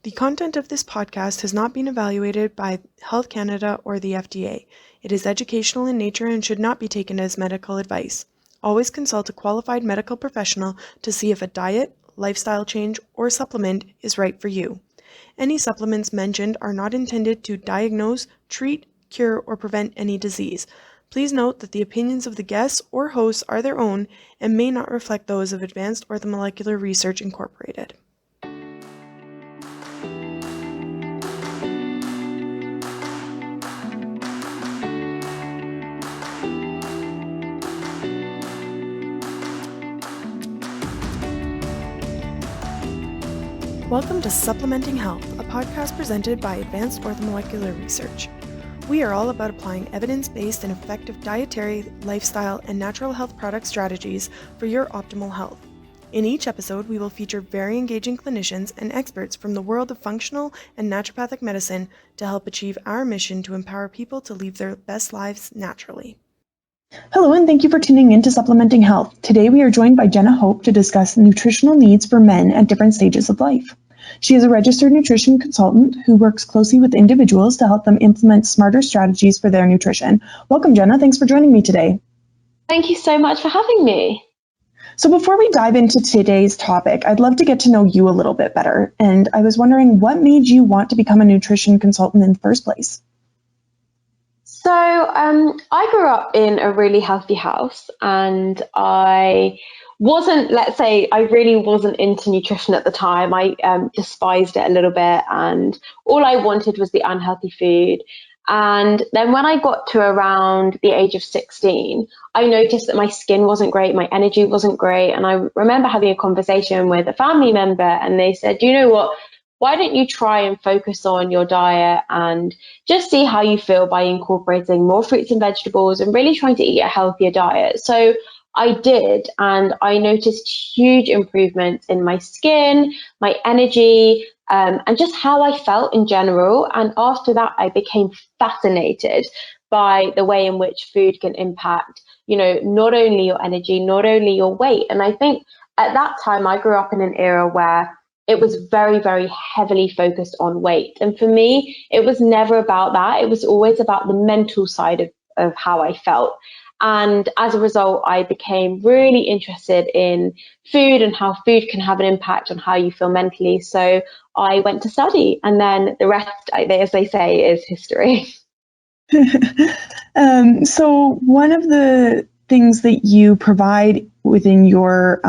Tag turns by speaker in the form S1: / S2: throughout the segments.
S1: The content of this podcast has not been evaluated by Health Canada or the FDA. It is educational in nature and should not be taken as medical advice. Always consult a qualified medical professional to see if a diet, lifestyle change, or supplement is right for you. Any supplements mentioned are not intended to diagnose, treat, cure, or prevent any disease. Please note that the opinions of the guests or hosts are their own and may not reflect those of Advanced Orthomolecular Research Incorporated. Welcome to Supplementing Health, a podcast presented by Advanced Orthomolecular Research. We are all about applying evidence-based and effective dietary, lifestyle, and natural health product strategies for your optimal health. In each episode, we will feature very engaging clinicians and experts from the world of functional and naturopathic medicine to help achieve our mission to empower people to live their best lives naturally.
S2: Hello, and thank you for tuning in to Supplementing Health. Today we are joined by Jenna Hope to discuss nutritional needs for men at different stages of life. She is a registered nutrition consultant who works closely with individuals to help them implement smarter strategies for their nutrition. Welcome, Jenna. Thanks for joining me today.
S3: Thank you so much for having me.
S2: So before we dive into today's topic, I'd love to get to know you a little bit better. And I was wondering, what made you want to become a nutrition consultant in the first place?
S3: So I grew up in a really healthy house, and I really wasn't into nutrition at the time. I despised it a little bit, and all I wanted was the unhealthy food. And then when I got to around the age of 16, I noticed that my skin wasn't great, my energy wasn't great. And I remember having a conversation with a family member, and they said, you know what? Why don't you try and focus on your diet and just see how you feel by incorporating more fruits and vegetables and really trying to eat a healthier diet? So I did, and I noticed huge improvements in my skin, my energy, and just how I felt in general. And after that, I became fascinated by the way in which food can impact, not only your energy, not only your weight. And I think at that time, I grew up in an era where it was very, very heavily focused on weight. And for me, it was never about that. It was always about the mental side of how I felt. And as a result, I became really interested in food and how food can have an impact on how you feel mentally. So I went to study, and then the rest, as they say, is history.
S2: So one of the things that you provide within your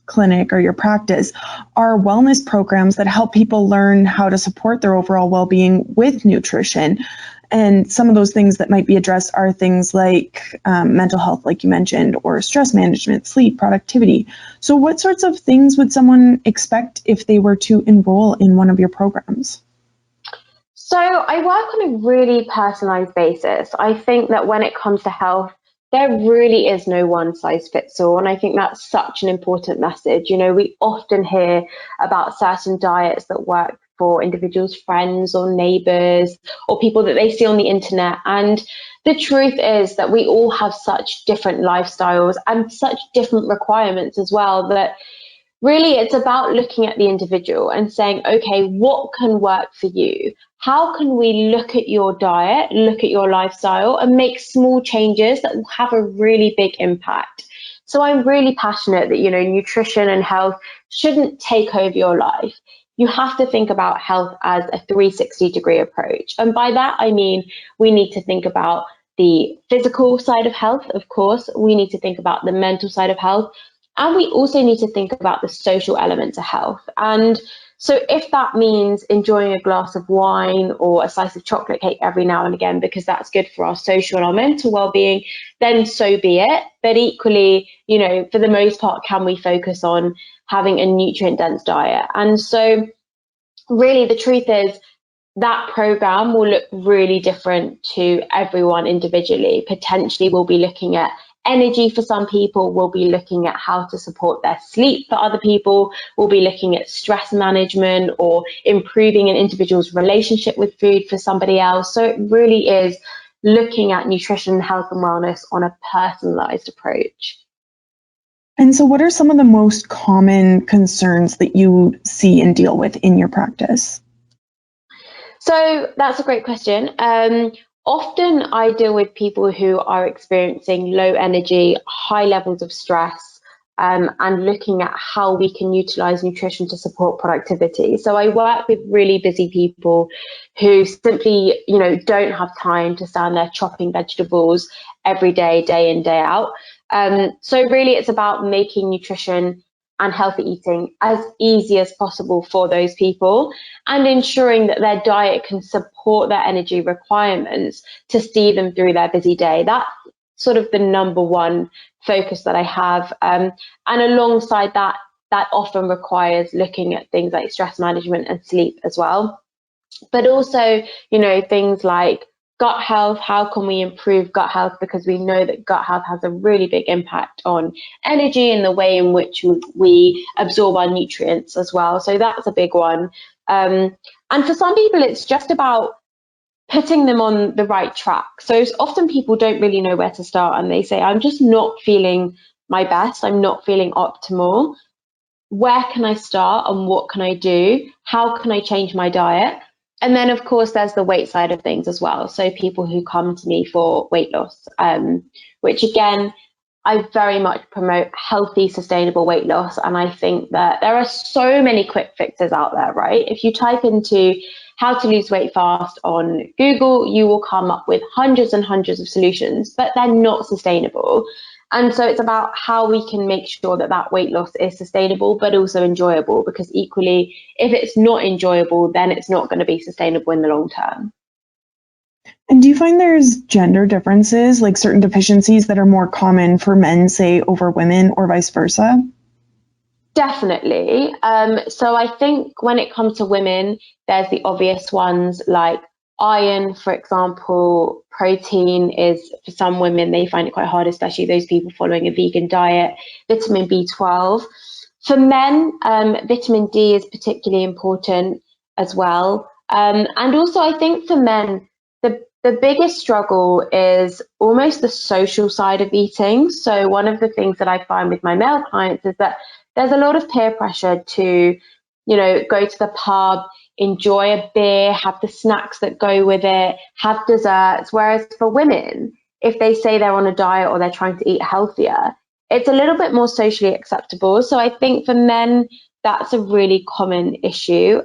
S2: clinic or your practice are wellness programs that help people learn how to support their overall well-being with nutrition. And some of those things that might be addressed are things like mental health, like you mentioned, or stress management, sleep, productivity. So what sorts of things would someone expect if they were to enroll in one of your programs?
S3: So I work on a really personalized basis. I think that when it comes to health, there really is no one size fits all. And I think that's such an important message. We often hear about certain diets that work for individuals' friends or neighbors or people that they see on the internet. And the truth is that we all have such different lifestyles and such different requirements as well, that really it's about looking at the individual and saying, okay, what can work for you? How can we look at your diet, look at your lifestyle, and make small changes that will have a really big impact? So I'm really passionate that, nutrition and health shouldn't take over your life. You have to think about health as a 360-degree approach. And by that, I mean, we need to think about the physical side of health, of course. We need to think about the mental side of health. And we also need to think about the social elements of health. And so if that means enjoying a glass of wine or a slice of chocolate cake every now and again, because that's good for our social and our mental well-being, then so be it. But equally, for the most part, can we focus on having a nutrient-dense diet? And so really the truth is that program will look really different to everyone individually. Potentially we'll be looking at energy for some people, we'll be looking at how to support their sleep for other people, we'll be looking at stress management or improving an individual's relationship with food for somebody else. So it really is looking at nutrition, health and wellness on a personalized approach.
S2: And so, what are some of the most common concerns that you see and deal with in your practice?
S3: So that's a great question. Often I deal with people who are experiencing low energy, high levels of stress, and looking at how we can utilize nutrition to support productivity. So I work with really busy people who simply, don't have time to stand there chopping vegetables every day in, day out. So really it's about making nutrition and healthy eating as easy as possible for those people, and ensuring that their diet can support their energy requirements to see them through their busy day. That's sort of the number one focus that I have. And alongside that, that often requires looking at things like stress management and sleep as well. But also, things like gut health. How can we improve gut health? Because we know that gut health has a really big impact on energy and the way in which we absorb our nutrients as well. So that's a big one. And for some people, it's just about putting them on the right track. So often people don't really know where to start, and they say, I'm just not feeling my best. I'm not feeling optimal. Where can I start and what can I do? How can I change my diet? And then, of course, there's the weight side of things as well. So people who come to me for weight loss, which again, I very much promote healthy, sustainable weight loss. And I think that there are so many quick fixes out there, right? If you type into how to lose weight fast on Google, you will come up with hundreds and hundreds of solutions, but they're not sustainable. And so it's about how we can make sure that that weight loss is sustainable, but also enjoyable, because equally, if it's not enjoyable, then it's not going to be sustainable in the long term.
S2: And do you find there's gender differences, like certain deficiencies that are more common for men, say, over women, or vice versa?
S3: Definitely. So I think when it comes to women, there's the obvious ones like iron, for example. Protein is, for some women, they find it quite hard, especially those people following a vegan diet. Vitamin B12. For men, vitamin D is particularly important as well. And also, I think for men, the biggest struggle is almost the social side of eating. So one of the things that I find with my male clients is that there's a lot of peer pressure to, go to the pub, enjoy a beer, have the snacks that go with it, have desserts. Whereas for women, if they say they're on a diet or they're trying to eat healthier, it's a little bit more socially acceptable. So I think for men, that's a really common issue.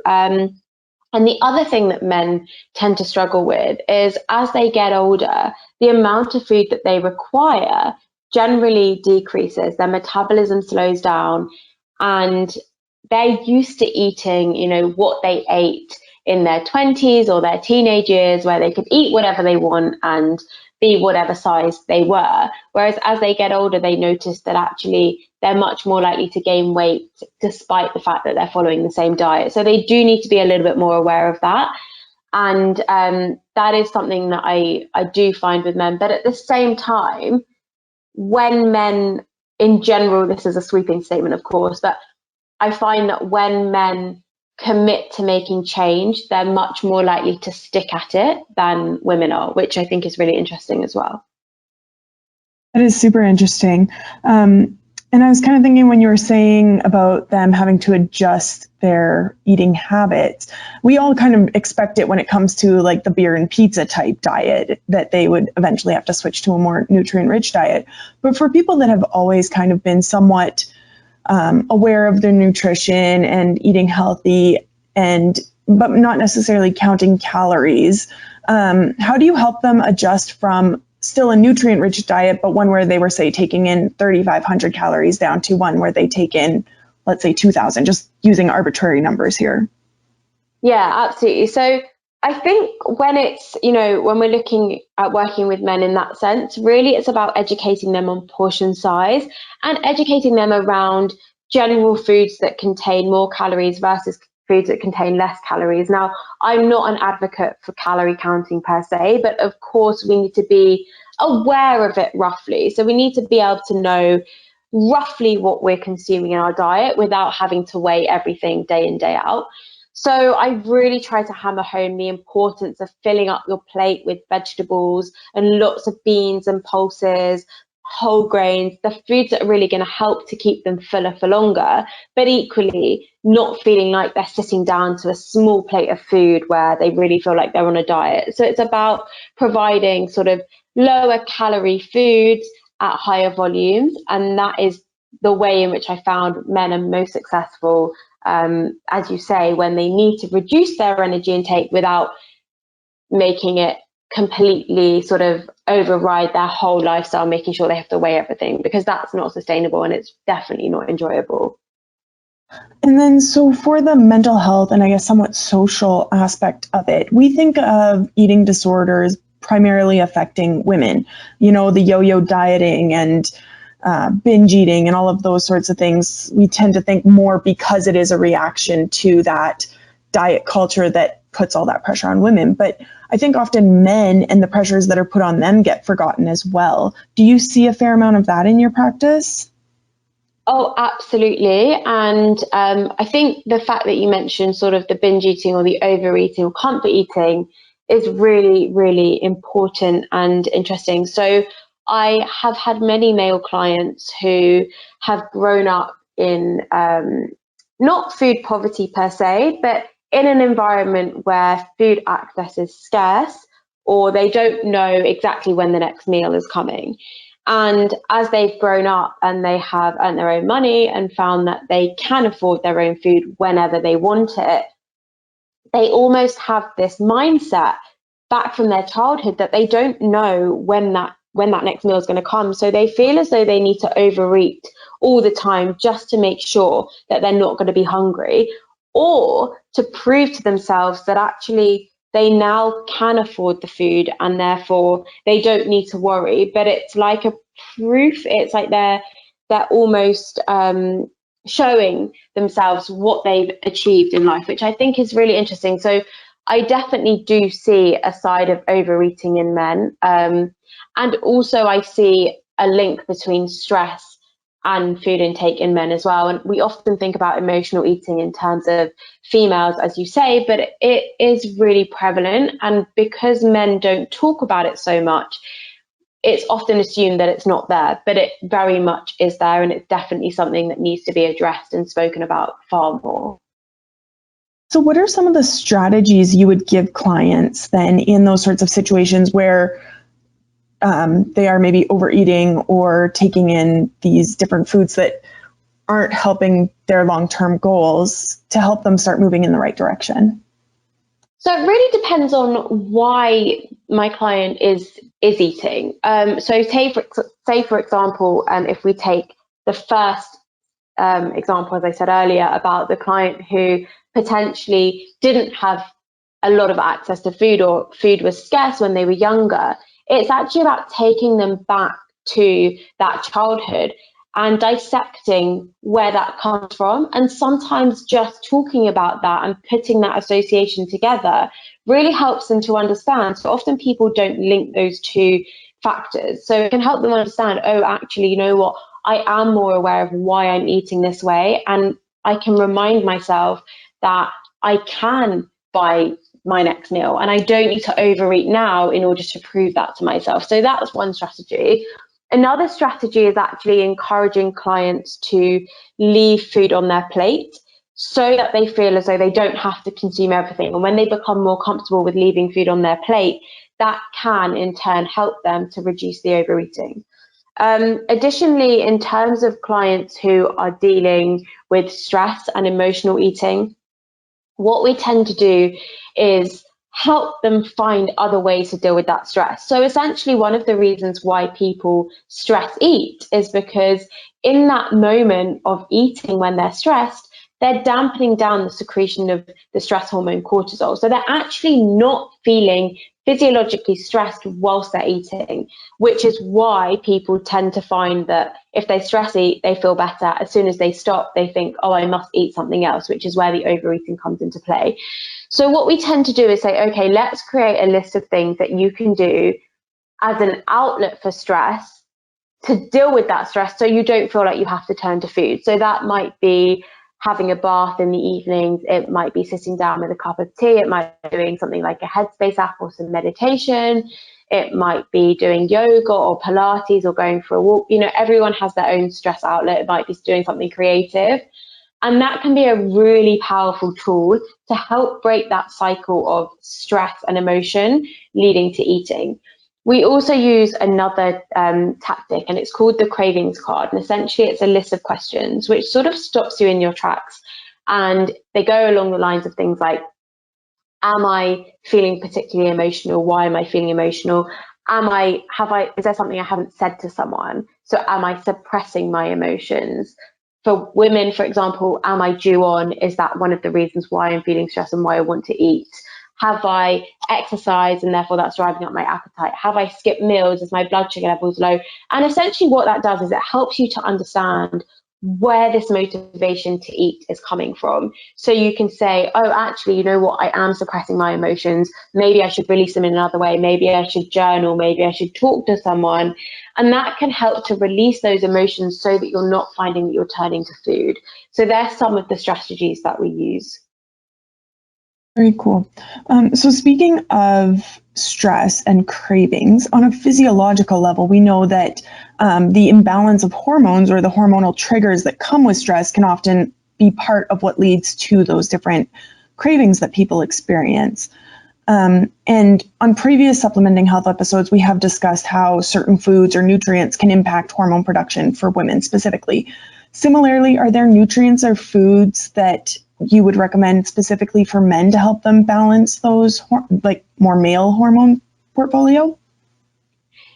S3: And the other thing that men tend to struggle with is, as they get older, the amount of food that they require generally decreases. Their metabolism slows down, and they're used to eating, what they ate in their 20s or their teenage years, where they could eat whatever they want and be whatever size they were. Whereas as they get older, they notice that actually they're much more likely to gain weight despite the fact that they're following the same diet. So they do need to be a little bit more aware of that. And that is something that I do find with men. But at the same time, when men, in general, this is a sweeping statement, of course, but I find that when men commit to making change, they're much more likely to stick at it than women are, which I think is really interesting as well.
S2: That is super interesting. And I was kind of thinking, when you were saying about them having to adjust their eating habits, we all kind of expect it when it comes to like the beer and pizza type diet, that they would eventually have to switch to a more nutrient rich diet. But for people that have always kind of been somewhat aware of their nutrition and eating healthy, but not necessarily counting calories, how do you help them adjust from still a nutrient rich diet, but one where they were, say, taking in 3,500 calories, down to one where they take in, let's say, 2,000, just using arbitrary numbers here?
S3: Yeah, absolutely. So I think when it's, when we're looking at working with men in that sense, really it's about educating them on portion size and educating them around general foods that contain more calories versus foods that contain less calories. Now, I'm not an advocate for calorie counting per se, but of course we need to be aware of it roughly. So we need to be able to know roughly what we're consuming in our diet without having to weigh everything day in, day out. So I really try to hammer home the importance of filling up your plate with vegetables and lots of beans and pulses, whole grains, the foods that are really going to help to keep them fuller for longer, but equally not feeling like they're sitting down to a small plate of food where they really feel like they're on a diet. So it's about providing sort of lower calorie foods at higher volumes, and that is the way in which I found men are most successful, as you say, when they need to reduce their energy intake without making it completely sort of override their whole lifestyle, making sure they have to weigh everything, because that's not sustainable and it's definitely not enjoyable.
S2: And then, so for the mental health and I guess somewhat social aspect of it, we think of eating disorders primarily affecting women, you know, the yo-yo dieting and binge eating and all of those sorts of things. We tend to think more because it is a reaction to that diet culture that puts all that pressure on women. But I think often men and the pressures that are put on them get forgotten as well. Do you see a fair amount of that in your practice?
S3: Oh, absolutely. And I think the fact that you mentioned sort of the binge eating or the overeating or comfort eating is really, really important and interesting. So I have had many male clients who have grown up in not food poverty per se, but in an environment where food access is scarce, or they don't know exactly when the next meal is coming. And as they've grown up and they have earned their own money and found that they can afford their own food whenever they want it, they almost have this mindset back from their childhood that they don't know when that next meal is going to come. So they feel as though they need to overeat all the time just to make sure that they're not going to be hungry, or to prove to themselves that actually they now can afford the food and therefore they don't need to worry. But it's like a proof. It's like they're almost showing themselves what they've achieved in life, which I think is really interesting. So I definitely do see a side of overeating in men. And also I see a link between stress and food intake in men as well. And we often think about emotional eating in terms of females, as you say, but it is really prevalent. And because men don't talk about it so much, it's often assumed that it's not there, but it very much is there. And it's definitely something that needs to be addressed and spoken about far more.
S2: So what are some of the strategies you would give clients then in those sorts of situations where they are maybe overeating or taking in these different foods that aren't helping their long-term goals, to help them start moving in the right direction?
S3: So it really depends on why my client is eating. So say for example, if we take the first example, as I said earlier, about the client who potentially didn't have a lot of access to food, or food was scarce when they were younger. It's actually about taking them back to that childhood and dissecting where that comes from. And sometimes just talking about that and putting that association together really helps them to understand. So often people don't link those two factors. So it can help them understand, oh, actually, you know what? I am more aware of why I'm eating this way. And I can remind myself that I can buy my next meal and I don't need to overeat now in order to prove that to myself. So that's one strategy. Another strategy is actually encouraging clients to leave food on their plate so that they feel as though they don't have to consume everything. And when they become more comfortable with leaving food on their plate, that can in turn help them to reduce the overeating. Additionally, in terms of clients who are dealing with stress and emotional eating, what we tend to do is help them find other ways to deal with that stress. So essentially, one of the reasons why people stress eat is because in that moment of eating when they're stressed, they're dampening down the secretion of the stress hormone cortisol. So they're actually not feeling physiologically stressed whilst they're eating, which is why people tend to find that if they stress eat, they feel better. As soon as they stop, they think, oh, I must eat something else, which is where the overeating comes into play. So what we tend to do is say, okay, let's create a list of things that you can do as an outlet for stress to deal with that stress so you don't feel like you have to turn to food. So that might be having a bath in the evenings, it might be sitting down with a cup of tea, it might be doing something like a headspace app or some meditation, It might be doing yoga or Pilates or going for a walk. You know, everyone has their own stress outlet. It might be doing something creative. And that can be a really powerful tool to help break that cycle of stress and emotion leading to eating. We also use another tactic, and it's called the cravings card. And essentially, it's a list of questions which sort of stops you in your tracks. And they go along the lines of things like, am I feeling particularly emotional? Why am I feeling emotional? Is there something I haven't said to someone? So am I suppressing my emotions? For women, for example, am I due on? Is that one of the reasons why I'm feeling stressed and why I want to eat? Have I exercised and therefore that's driving up my appetite? Have I skipped meals? Is my blood sugar levels low? And essentially what that does is it helps you to understand where this motivation to eat is coming from. So you can say, oh, actually, you know what? I am suppressing my emotions. Maybe I should release them in another way. Maybe I should journal. Maybe I should talk to someone. And that can help to release those emotions so that you're not finding that you're turning to food. So there's some of the strategies that we use.
S2: Very cool. So speaking of stress and cravings, on a physiological level, we know that the imbalance of hormones or the hormonal triggers that come with stress can often be part of what leads to those different cravings that people experience. And on previous Supplementing Health episodes, we have discussed how certain foods or nutrients can impact hormone production for women specifically. Similarly, are there nutrients or foods that you would recommend specifically for men to help them balance those like more male hormone portfolio?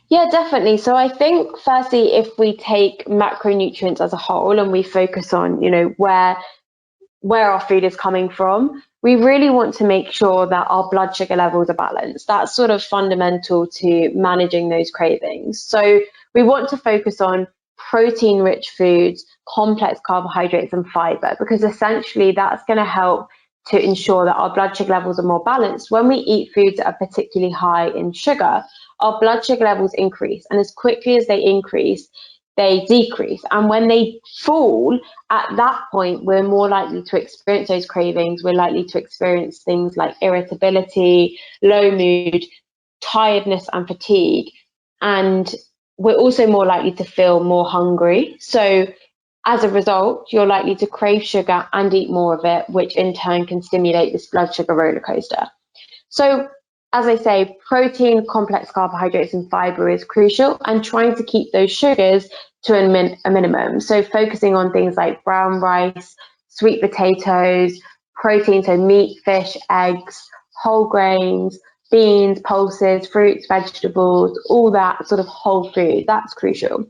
S3: Yeah, definitely. So I think firstly, if we take macronutrients as a whole and we focus on, you know, where our food is coming from, we really want to make sure that our blood sugar levels are balanced. That's sort of fundamental to managing those cravings. So we want to focus on protein-rich foods, complex carbohydrates, and fiber, because essentially that's going to help to ensure that our blood sugar levels are more balanced. When we eat foods that are particularly high in sugar, our blood sugar levels increase, and as quickly as they increase, they decrease. And when they fall, at that point, we're more likely to experience those cravings. We're likely to experience things like irritability, low mood, tiredness, and fatigue. And we're also more likely to feel more hungry. So as a result, you're likely to crave sugar and eat more of it, which in turn can stimulate this blood sugar roller coaster. So as I say, protein, complex carbohydrates, and fiber is crucial, and trying to keep those sugars to a minimum. So focusing on things like brown rice, sweet potatoes, protein, so meat, fish, eggs, whole grains, beans, pulses, fruits, vegetables, all that sort of whole food, that's crucial.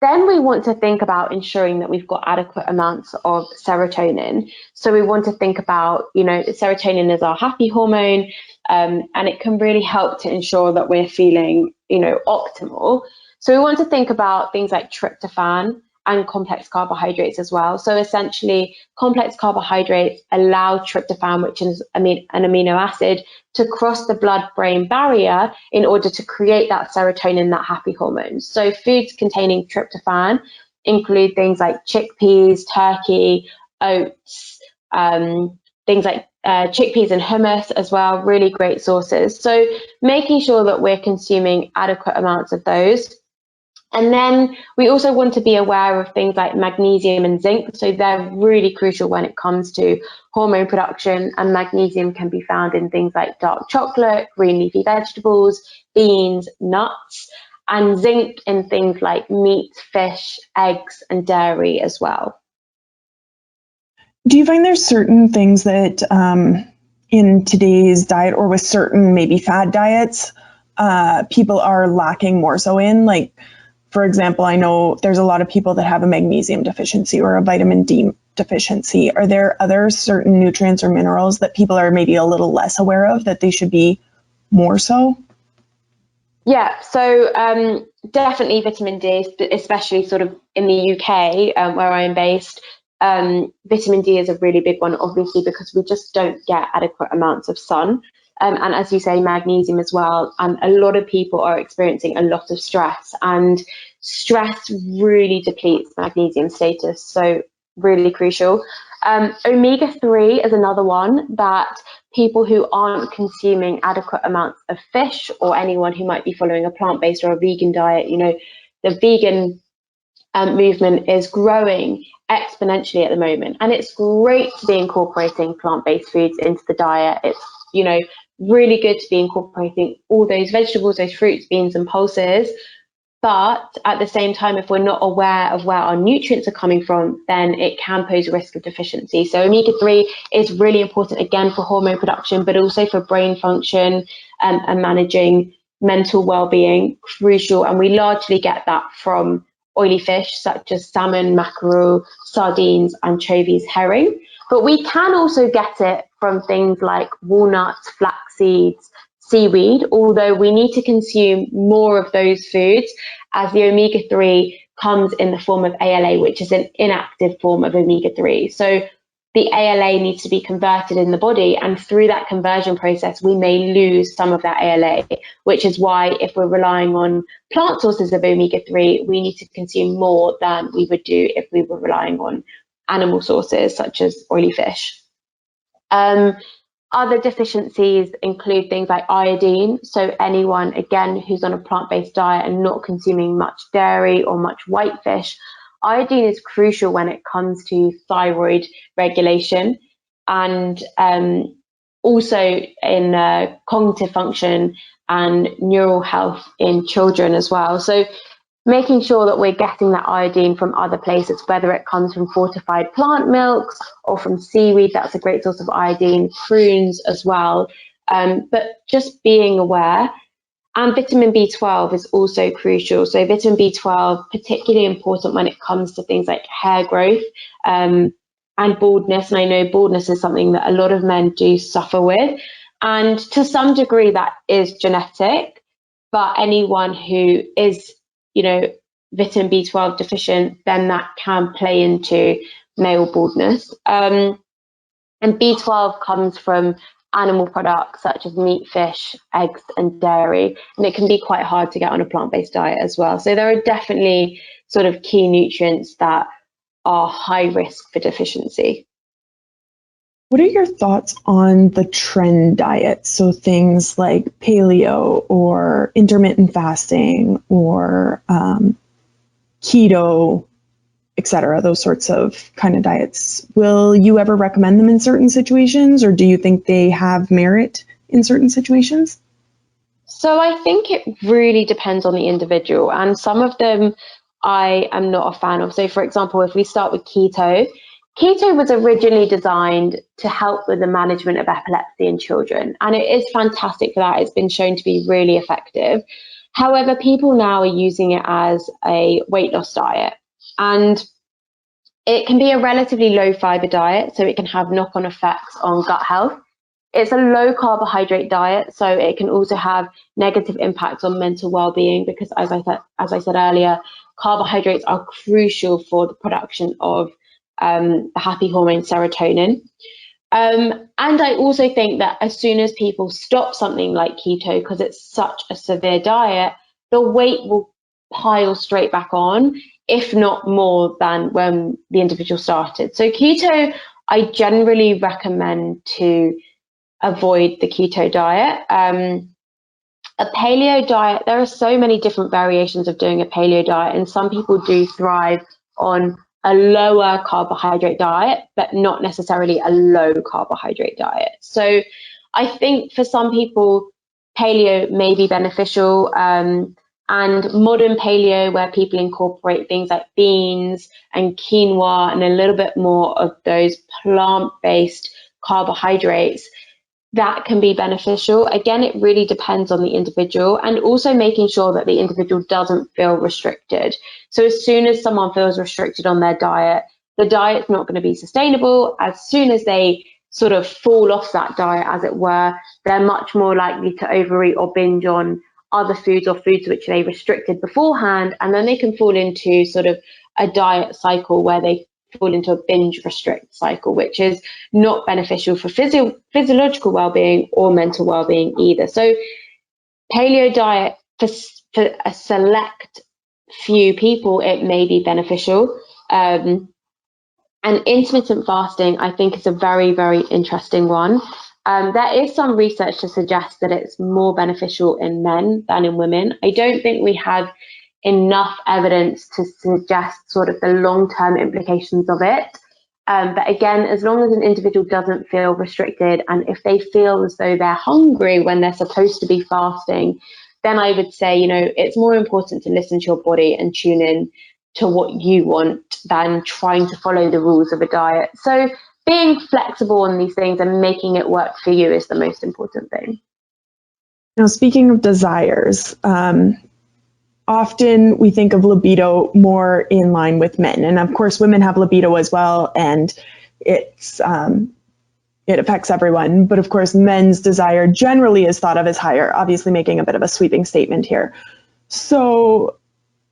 S3: Then we want to think about ensuring that we've got adequate amounts of serotonin. So we want to think about, you know, serotonin is our happy hormone, and it can really help to ensure that we're feeling, you know, optimal. So we want to think about things like tryptophan and complex carbohydrates as well. So essentially, complex carbohydrates allow tryptophan, which is an amino acid, to cross the blood-brain barrier in order to create that serotonin, that happy hormone. So foods containing tryptophan include things like chickpeas, turkey, oats, things like chickpeas and hummus as well, really great sources. So making sure that we're consuming adequate amounts of those. And then we also want to be aware of things like magnesium and zinc. So they're really crucial when it comes to hormone production. And magnesium can be found in things like dark chocolate, green leafy vegetables, beans, nuts, and zinc in things like meat, fish, eggs, and dairy as well.
S2: Do you find there's certain things that in today's diet or with certain maybe fad diets, people are lacking more so in? Like, for example, I know there's a lot of people that have a magnesium deficiency or a vitamin D deficiency. Are there other certain nutrients or minerals that people are maybe a little less aware of that they should be more so?
S3: Yeah, so definitely vitamin D, especially sort of in the UK where I'm based. Vitamin D is a really big one, obviously, because we just don't get adequate amounts of sun. And as you say, magnesium as well. And a lot of people are experiencing a lot of stress, and stress really depletes magnesium status. So really crucial. Omega-3 is another one that people who aren't consuming adequate amounts of fish, or anyone who might be following a plant-based or a vegan diet, the vegan movement is growing exponentially at the moment, and it's great to be incorporating plant-based foods into the diet. It's really good to be incorporating all those vegetables, those fruits, beans and pulses. But at the same time, if we're not aware of where our nutrients are coming from, then it can pose a risk of deficiency. So omega-3 is really important, again, for hormone production, but also for brain function and managing mental well-being, crucial. And we largely get that from oily fish such as salmon, mackerel, sardines, anchovies, herring. But we can also get it from things like walnuts, flax seeds, seaweed, although we need to consume more of those foods, as the omega-3 comes in the form of ALA, which is an inactive form of omega-3. So the ALA needs to be converted in the body, and through that conversion process, we may lose some of that ALA, which is why if we're relying on plant sources of omega-3, we need to consume more than we would do if we were relying on animal sources such as oily fish. Other deficiencies include things like iodine. So anyone, again, who's on a plant-based diet and not consuming much dairy or much white fish, iodine is crucial when it comes to thyroid regulation, and also in cognitive function and neural health in children as well. So making sure that we're getting that iodine from other places, whether it comes from fortified plant milks or from seaweed, that's a great source of iodine, prunes as well. But just being aware. And vitamin B12 is also crucial. So vitamin B12, particularly important when it comes to things like hair growth and baldness. And I know baldness is something that a lot of men do suffer with. And to some degree, that is genetic. But anyone who is vitamin B12 deficient, then that can play into male baldness. And B12 comes from animal products such as meat, fish, eggs, and dairy, and it can be quite hard to get on a plant-based diet as well. So there are definitely sort of key nutrients that are high risk for deficiency.
S2: What are your thoughts on the trend diet? So things like paleo or intermittent fasting or keto, etc., those sorts of kind of diets. Will you ever recommend them in certain situations, or do you think they have merit in certain situations?
S3: So I think it really depends on the individual, and some of them I am not a fan of. So for example, if we start with keto was originally designed to help with the management of epilepsy in children, and it is fantastic for that. It's been shown to be really effective. However, people now are using it as a weight loss diet, and it can be a relatively low fiber diet, so it can have knock-on effects on gut health. It's a low carbohydrate diet, so it can also have negative impacts on mental well-being, because as I said earlier, carbohydrates are crucial for the production of the happy hormone serotonin. And I also think that as soon as people stop something like keto, because it's such a severe diet, the weight will pile straight back on, if not more than when the individual started. So keto, I generally recommend to avoid the keto diet. A paleo diet, there are so many different variations of doing a paleo diet, and some people do thrive on a lower carbohydrate diet, but not necessarily a low carbohydrate diet. So I think for some people, paleo may be beneficial, and modern paleo, where people incorporate things like beans and quinoa and a little bit more of those plant-based carbohydrates, that can be beneficial. Again, it really depends on the individual, and also making sure that the individual doesn't feel restricted. So as soon as someone feels restricted on their diet, the diet's not going to be sustainable. As soon as they sort of fall off that diet, as it were, they're much more likely to overeat or binge on other foods or foods which they restricted beforehand, and then they can fall into sort of a diet cycle where they fall into a binge restrict cycle, which is not beneficial for physiological well-being or mental well-being either. So paleo diet, for a select few people, it may be beneficial, And intermittent fasting, I think, is a very, very interesting one. There is some research to suggest that it's more beneficial in men than in women. I don't think we have enough evidence to suggest sort of the long-term implications of it. But again, as long as an individual doesn't feel restricted, and if they feel as though they're hungry when they're supposed to be fasting, then I would say, it's more important to listen to your body and tune in to what you want than trying to follow the rules of a diet. So being flexible on these things and making it work for you is the most important thing.
S2: Now, speaking of desires, often we think of libido more in line with men. And of course, women have libido as well, and it affects everyone. But of course, men's desire generally is thought of as higher, obviously making a bit of a sweeping statement here. So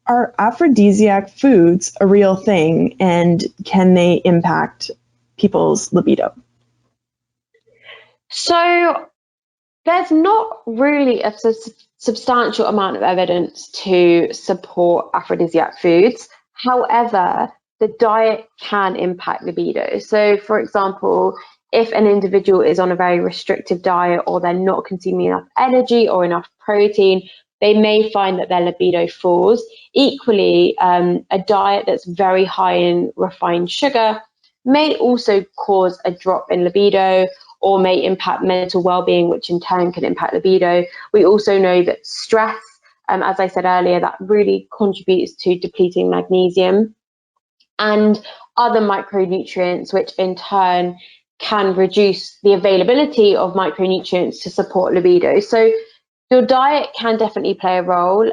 S2: are aphrodisiac foods a real thing, and can they impact people's libido?
S3: So there's not really a substantial amount of evidence to support aphrodisiac foods. However, the diet can impact libido. So, for example, if an individual is on a very restrictive diet, or they're not consuming enough energy or enough protein, they may find that their libido falls. Equally, a diet that's very high in refined sugar may also cause a drop in libido, or may impact mental well-being, which in turn can impact libido. We also know that stress, as I said earlier, that really contributes to depleting magnesium and other micronutrients, which in turn can reduce the availability of micronutrients to support libido. So your diet can definitely play a role.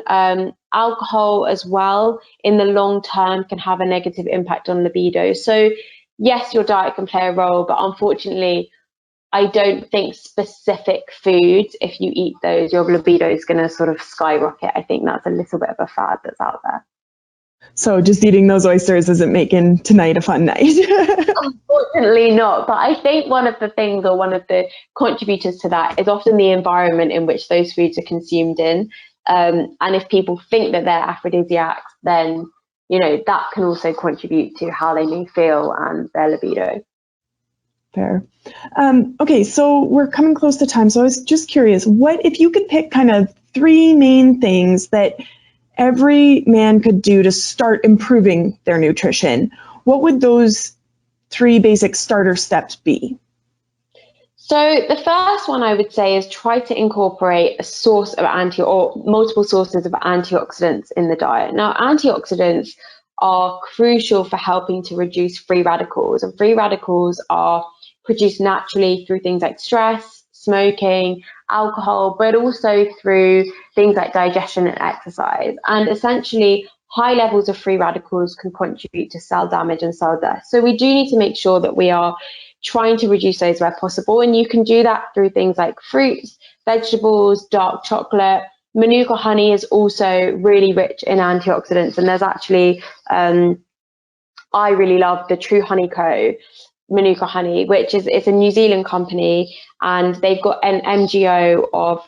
S3: Alcohol as well, in the long term, can have a negative impact on libido. So yes, your diet can play a role, but unfortunately, I don't think specific foods, if you eat those, your libido is going to sort of skyrocket. I think that's a little bit of a fad that's out there.
S2: So just eating those oysters isn't making tonight a fun night.
S3: Unfortunately not. But I think one of the things, or one of the contributors to that, is often the environment in which those foods are consumed in. And if people think that they're aphrodisiacs, then, that can also contribute to how they may feel and their libido.
S2: Fair. Okay, so we're coming close to time. So I was just curious, what if you could pick kind of 3 main things that every man could do to start improving their nutrition? What would those 3 basic starter steps be?
S3: So the first one I would say is try to incorporate a source of multiple sources of antioxidants in the diet. Now, antioxidants are crucial for helping to reduce free radicals, and free radicals are produced naturally through things like stress, smoking, alcohol, but also through things like digestion and exercise. And essentially, high levels of free radicals can contribute to cell damage and cell death. So we do need to make sure that we are trying to reduce those where possible. And you can do that through things like fruits, vegetables, dark chocolate. Manuka honey is also really rich in antioxidants. And there's actually, I really love the True Honey Co. Manuka honey, which is, it's a New Zealand company, and they've got an MGO of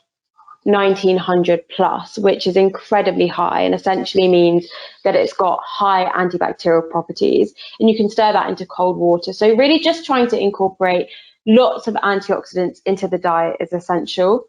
S3: 1900 plus, which is incredibly high, and essentially means that it's got high antibacterial properties, and you can stir that into cold water. So really just trying to incorporate lots of antioxidants into the diet is essential.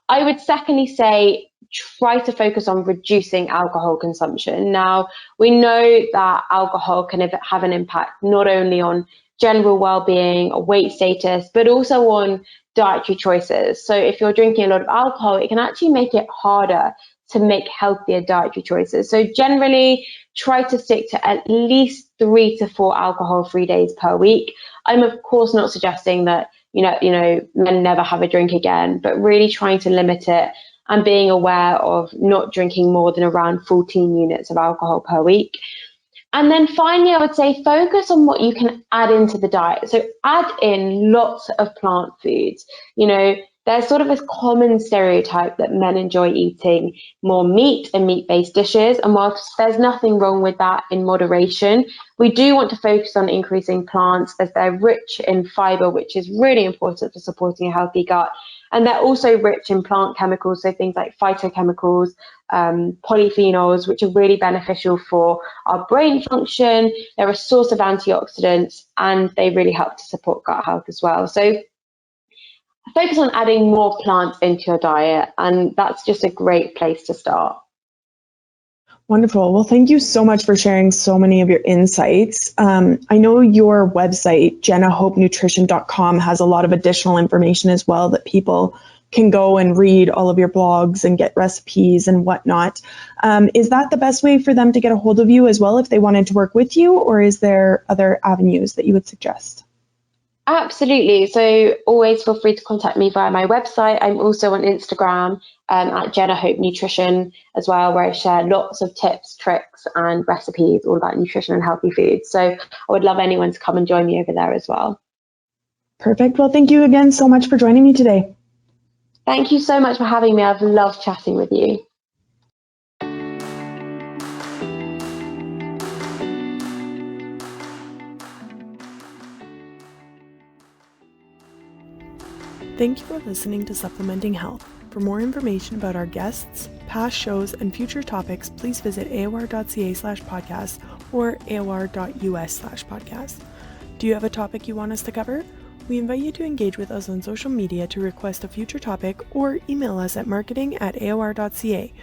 S3: I would secondly say try to focus on reducing alcohol consumption. Now, we know that alcohol can have an impact not only on general well-being or weight status, but also on dietary choices. So if you're drinking a lot of alcohol, it can actually make it harder to make healthier dietary choices. So generally, try to stick to at least 3 to 4 alcohol-free days per week. I'm of course not suggesting that men never have a drink again, but really trying to limit it and being aware of not drinking more than around 14 units of alcohol per week. And then finally, I would say focus on what you can add into the diet. So add in lots of plant foods. There's sort of a common stereotype that men enjoy eating more meat and meat-based dishes. And whilst there's nothing wrong with that in moderation, we do want to focus on increasing plants as they're rich in fiber, which is really important for supporting a healthy gut. And they're also rich in plant chemicals, so things like phytochemicals, polyphenols, which are really beneficial for our brain function. They're a source of antioxidants, and they really help to support gut health as well. So focus on adding more plants into your diet, and that's just a great place to start.
S2: Wonderful. Well, thank you so much for sharing so many of your insights. I know your website, jennahopenutrition.com, has a lot of additional information as well that people can go and read all of your blogs and get recipes and whatnot. Is that the best way for them to get a hold of you as well if they wanted to work with you, or is there other avenues that you would suggest?
S3: Absolutely. So always feel free to contact me via my website. I'm also on Instagram at Jenna Hope Nutrition as well, where I share lots of tips, tricks, and recipes all about nutrition and healthy food. So I would love anyone to come and join me over there as well.
S2: Perfect. Well, thank you again so much for joining me today.
S3: Thank you so much for having me. I've loved chatting with you.
S1: Thank you for listening to Supplementing Health. For more information about our guests, past shows, and future topics, please visit aor.ca/podcast or aor.us/podcast. Do you have a topic you want us to cover? We invite you to engage with us on social media to request a future topic or email us at marketing@aor.ca.